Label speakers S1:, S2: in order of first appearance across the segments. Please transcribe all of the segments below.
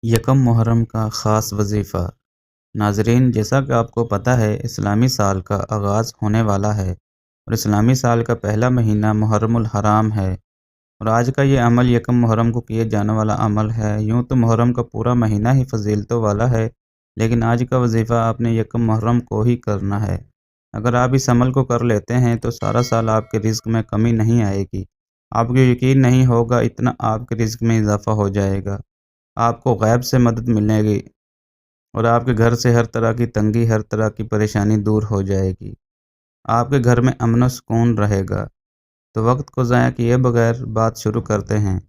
S1: یکم محرم کا خاص وظیفہ۔ ناظرین، جیسا کہ آپ کو پتہ ہے، اسلامی سال کا آغاز ہونے والا ہے اور اسلامی سال کا پہلا مہینہ محرم الحرام ہے، اور آج کا یہ عمل یکم محرم کو کیے جانے والا عمل ہے۔ یوں تو محرم کا پورا مہینہ ہی فضیلتوں والا ہے، لیکن آج کا وظیفہ آپ نے یکم محرم کو ہی کرنا ہے۔ اگر آپ اس عمل کو کر لیتے ہیں تو سارا سال آپ کے رزق میں کمی نہیں آئے گی۔ آپ کو یقین نہیں ہوگا اتنا آپ کے رزق میں اضافہ ہو جائے گا۔ آپ کو غیب سے مدد ملے گی اور آپ کے گھر سے ہر طرح کی تنگی، ہر طرح کی پریشانی دور ہو جائے گی۔ آپ کے گھر میں امن و سکون رہے گا۔ تو وقت کو ضائع کیے بغیر بات شروع کرتے ہیں،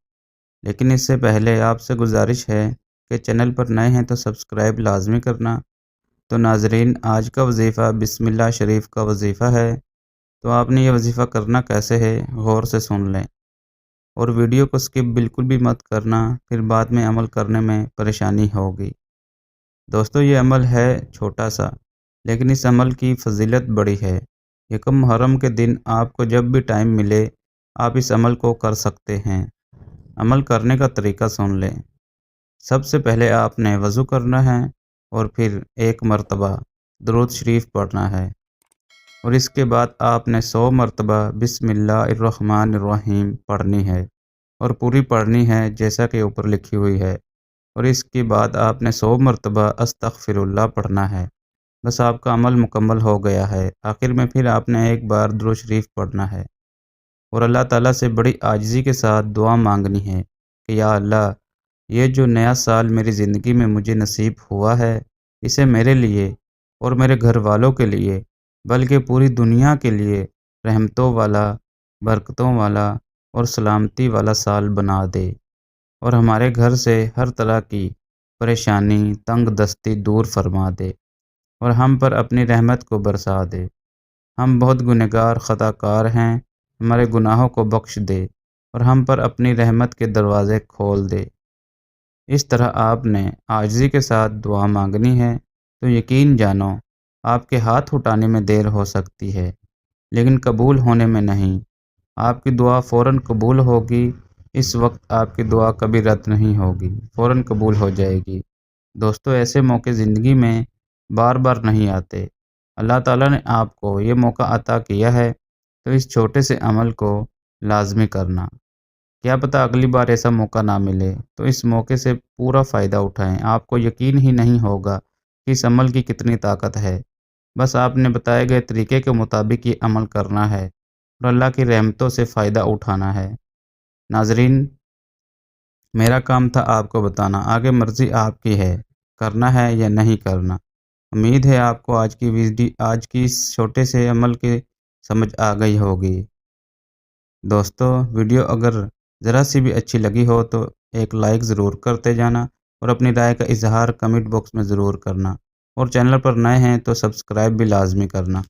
S1: لیکن اس سے پہلے آپ سے گزارش ہے کہ چینل پر نئے ہیں تو سبسکرائب لازمی کرنا۔ تو ناظرین، آج کا وظیفہ بسم اللہ شریف کا وظیفہ ہے۔ تو آپ نے یہ وظیفہ کرنا کیسے ہے، غور سے سن لیں اور ویڈیو کو سکپ بالکل بھی مت کرنا، پھر بعد میں عمل کرنے میں پریشانی ہوگی۔ دوستو، یہ عمل ہے چھوٹا سا، لیکن اس عمل کی فضیلت بڑی ہے۔ یکم محرم کے دن آپ کو جب بھی ٹائم ملے آپ اس عمل کو کر سکتے ہیں۔ عمل کرنے کا طریقہ سن لیں۔ سب سے پہلے آپ نے وضو کرنا ہے اور پھر ایک مرتبہ درود شریف پڑھنا ہے، اور اس کے بعد آپ نے 100 مرتبہ بسم اللہ الرحمن الرحیم پڑھنی ہے، اور پوری پڑھنی ہے جیسا کہ اوپر لکھی ہوئی ہے، اور اس کے بعد آپ نے 100 مرتبہ استغفر اللہ پڑھنا ہے۔ بس آپ کا عمل مکمل ہو گیا ہے۔ آخر میں پھر آپ نے ایک بار درود شریف پڑھنا ہے اور اللہ تعالیٰ سے بڑی عاجزی کے ساتھ دعا مانگنی ہے کہ یا اللہ، یہ جو نیا سال میری زندگی میں مجھے نصیب ہوا ہے، اسے میرے لیے اور میرے گھر والوں کے لیے بلکہ پوری دنیا کے لیے رحمتوں والا، برکتوں والا اور سلامتی والا سال بنا دے، اور ہمارے گھر سے ہر طرح کی پریشانی، تنگ دستی دور فرما دے، اور ہم پر اپنی رحمت کو برسا دے۔ ہم بہت گنہگار خطا کار ہیں، ہمارے گناہوں کو بخش دے اور ہم پر اپنی رحمت کے دروازے کھول دے۔ اس طرح آپ نے عاجزی کے ساتھ دعا مانگنی ہے۔ تو یقین جانو، آپ کے ہاتھ اٹھانے میں دیر ہو سکتی ہے لیکن قبول ہونے میں نہیں۔ آپ کی دعا فوراً قبول ہوگی۔ اس وقت آپ کی دعا کبھی رد نہیں ہوگی، فوراً قبول ہو جائے گی۔ دوستو، ایسے موقع زندگی میں بار بار نہیں آتے۔ اللہ تعالیٰ نے آپ کو یہ موقع عطا کیا ہے، تو اس چھوٹے سے عمل کو لازمی کرنا۔ کیا پتہ اگلی بار ایسا موقع نہ ملے، تو اس موقع سے پورا فائدہ اٹھائیں۔ آپ کو یقین ہی نہیں ہوگا کہ اس عمل کی کتنی طاقت ہے۔ بس آپ نے بتائے گئے طریقے کے مطابق یہ عمل کرنا ہے اور اللہ کی رحمتوں سے فائدہ اٹھانا ہے۔ ناظرین، میرا کام تھا آپ کو بتانا، آگے مرضی آپ کی ہے، کرنا ہے یا نہیں کرنا۔ امید ہے آپ کو آج کی اس چھوٹے سے عمل کی سمجھ آ گئی ہوگی۔ دوستو، ویڈیو اگر ذرا سی بھی اچھی لگی ہو تو ایک لائک ضرور کرتے جانا اور اپنی رائے کا اظہار کمنٹ باکس میں ضرور کرنا، اور چینل پر نئے ہیں تو سبسکرائب بھی لازمی کرنا۔